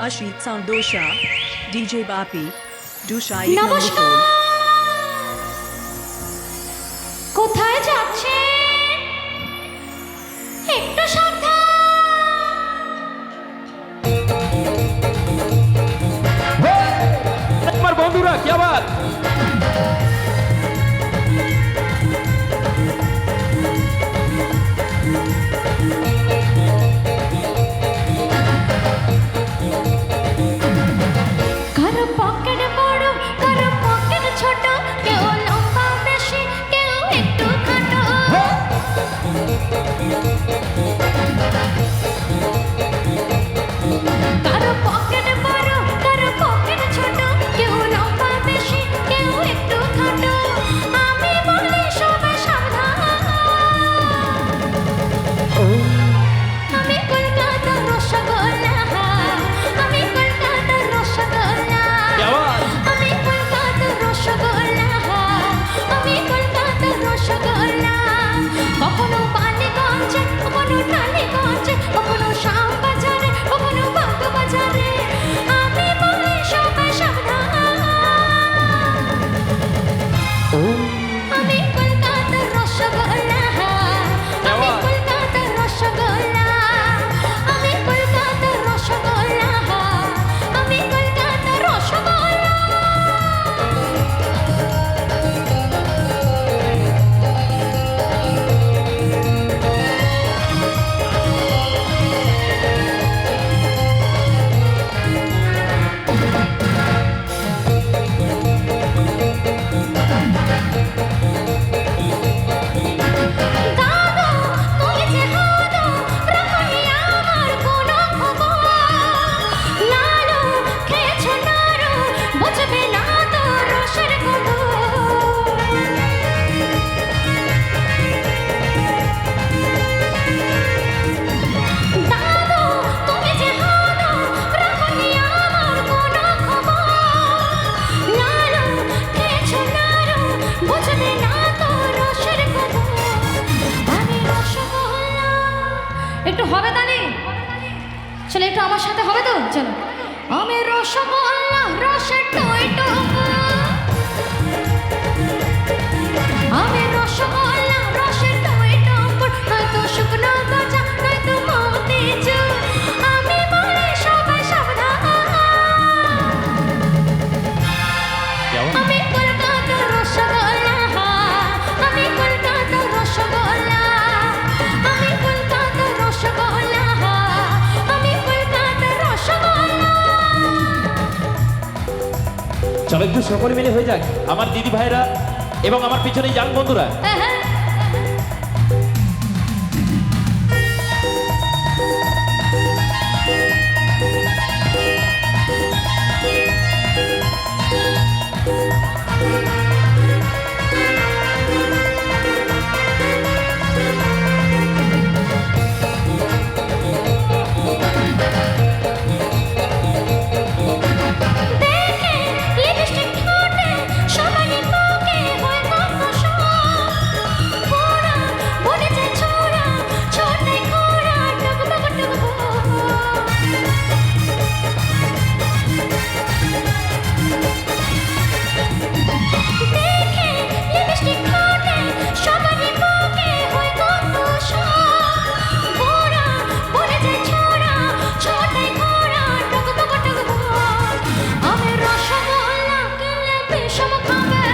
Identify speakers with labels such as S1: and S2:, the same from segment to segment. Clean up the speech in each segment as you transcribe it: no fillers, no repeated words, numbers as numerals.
S1: Ashit Soundosha, DJ Bapi, Dushai
S2: নমস্কার। কোথায় যাচ্ছেন? একটু সাবধান।
S3: আমার বন্ধুরা কি আবার
S2: কারো পকেট বড়, কারো পকেট ছোট, কেউ লম্বা বেশি, কেউ একটু খাটো। কারো পকেট বড়, কারো পকেট ছোট, কেউ লম্বা বেশি, কেউ একটু খাটো। আমি বলি সবাই সাবধান। আমি কলকাতার রসগোল্লা, আমি কলকাতার রসগোল্লা, আমি কলকাতার রসগোল্লা, আমি কলকাতার রসগোল্লা। কখনো বালিগঞ্জে, কখনো টালিগঞ্জে, কখনো শ্যামবাজারে, কখনো বাগবাজারে। আমি বলি সবাই সাবধান। আমি কলকাতার রসগোল্লা, আমি কলকাতার রসগোল্লা, আমি কলকাতার রসগোল্লা, আমি কলকাতার রসগোল্লা। দাদু, তুমি যে হাদু, রাখনি আমার কোনো খবর। লালু, খেয়েছো নাড়ু, বুঝবে না তো রসের কদর। দাদু, তুমি যে হাদু, রাখনি আমার কোনো খবর। লালু, খেয়েছো নাড়ু, বুঝবে না তো রসের কদর। আমি রসগোল্লা। একটু হবে তানি? চলো একটু আমার সাথে হবে তো? চলো। আমি রসগোল্লা, রসের টই টুকু। আমি রসগোল্লা, রসের টই টুকু। নয়তো শুকনো গজা, নয়তো মতিচুর। আমি বলি সবাই সাবধান। আমি কলকাতার রসগোল্লা, আমি কলকাতার রসগোল্লা, আমি কলকাতার রসগোল্লা, আমি কলকাতার রসগোল্লা।
S3: চলো একটু সকলে মিলে হয়ে যাক আমার দিদি ভাইরা এবং আমার পিছনে ইয়াং বন্ধুরা।
S2: দেখে লিপস্টিক ঠোঁটে, সবারই বুকে হয় কর্কশ। পোড়া, বনেছে ছোড়া, ছোটে ঘোড়া, টুকবুক টুকবুক। দেখে লিপস্টিক ঠোঁটে, সবারই বুকে হয় কর্কশ। পোড়া, বনেছে ছোড়া, ছোটে ঘোড়া, টুকবুক টুকবুক। আমি রসগোল্লা কিনলে বিষম খাবে।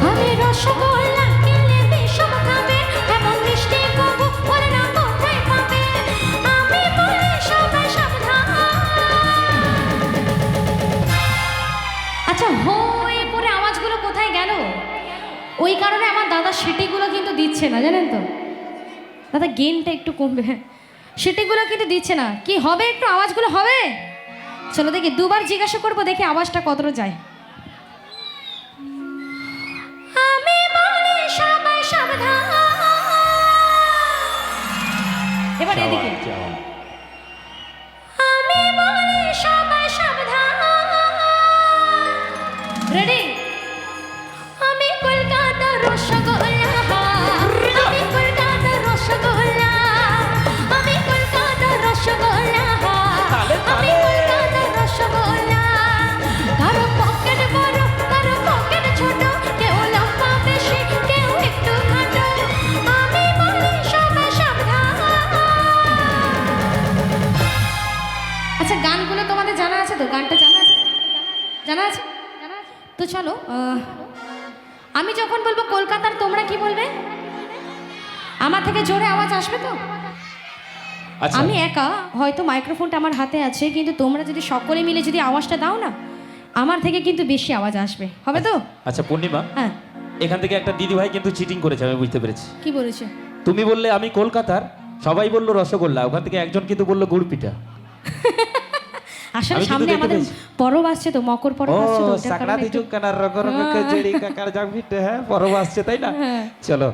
S2: আমি রসগোল্লা কিনলে বিষম খাবে। এমন মিষ্টি কবু বলে না কোথায় পাবে। আমি বলি সবাই সাবধান। আচ্ছা, হই করে আওয়াজগুলো কোথায় গেল? ওই কারণে আমার দাদা সিটিগুলো কিন্তু দিচ্ছে না, জানেন তো? দাদা গেনটা একটু কমবে। সিটিগুলো কিন্তু দিচ্ছে না। কি হবে? একটু আওয়াজগুলো হবে? চলো দেখি, দুবার জিজ্ঞাসা করবো, দেখি আওয়াজটা কতটা যায়। আমি বলি সবাই সাবধান। এবার এদিকে। আমি বলি সবাই সাবধান। রেডি? আমি কলকাতার রসগোল্লা, আমি কলকাতার রসগোল্লা, আমি কলকাতার রসগোল্লা। তো গানটা জানা আছে? জানা আছে? তো চলো আমি যখন বলবো কলকাতার তোমরা কি বলবে? আমার থেকে জোরে আওয়াজ আসবে তো?
S3: আচ্ছা
S2: আমি একা হয়তো মাইক্রোফোনটা আমার হাতে আছে, কিন্তু তোমরা যদি সকলে মিলে যদি আওয়াজটা দাও না, আমার থেকে কিন্তু বেশি আওয়াজ আসবে, হবে তো?
S3: আচ্ছা পূর্ণিমা,
S2: হ্যাঁ।
S3: এখান থেকে একটা দিদি ভাই কিন্তু চিটিং করেছে, আমি বুঝতে পেরেছি।
S2: কি বলেছে?
S3: তুমি বললে আমি কলকাতার, সবাই বললো রসগোল্লা, ওখান থেকে একজন কিন্তু বললো গুড় পিঠা।
S2: আসলে
S3: আমি কিন্তু
S2: সামনে
S3: দেখতে
S2: আমাদের
S3: পেয়েছি।
S2: পরব আসছে তো, মকর পরব
S3: ও
S2: আসছে তো, ওটার
S3: সাকরা
S2: কারণে
S3: দিজু
S2: একটু-
S3: কানার রগ রগ কচড়ি কাকার জাগ পিঠে, হ্যাঁ পরব আসছে তাই না?
S2: হ্যাঁ।
S3: চলো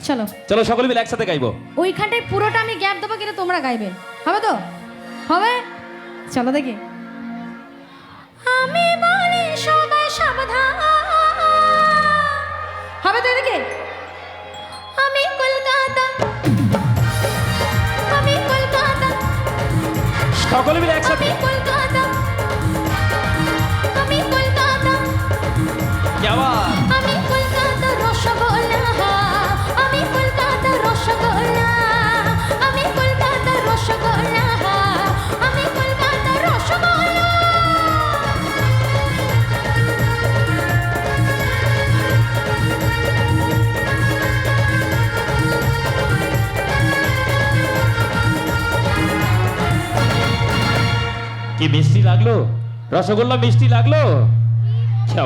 S2: চলো
S3: চলো সকলে মিলে একসাথে গাইবো।
S2: ওইখানটায় পুরোটা আমি গ্যাপ দেবো, কিন্তু তোমরা গাইবে, হবে তো? হবে? চলো দেখি। আমি বলি সবাই সাবধান, হবে তো? এদিকে আমি কলকাতা, আমি কলকাতা,
S3: সকলে মিলে একসাথে।
S2: আমি কলকাতা, আমি কলকাতা,
S3: কি আবার?
S2: আমি কলকাতা রসগোল্লা, আমি কলকাতা রসগোল্লা, আমি কলকাতা রসগোল্লা, আমি কলকাতা রসগোল্লা।
S3: কি মিষ্টি লাগলো, রসগোল্লা মিষ্টি লাগলো।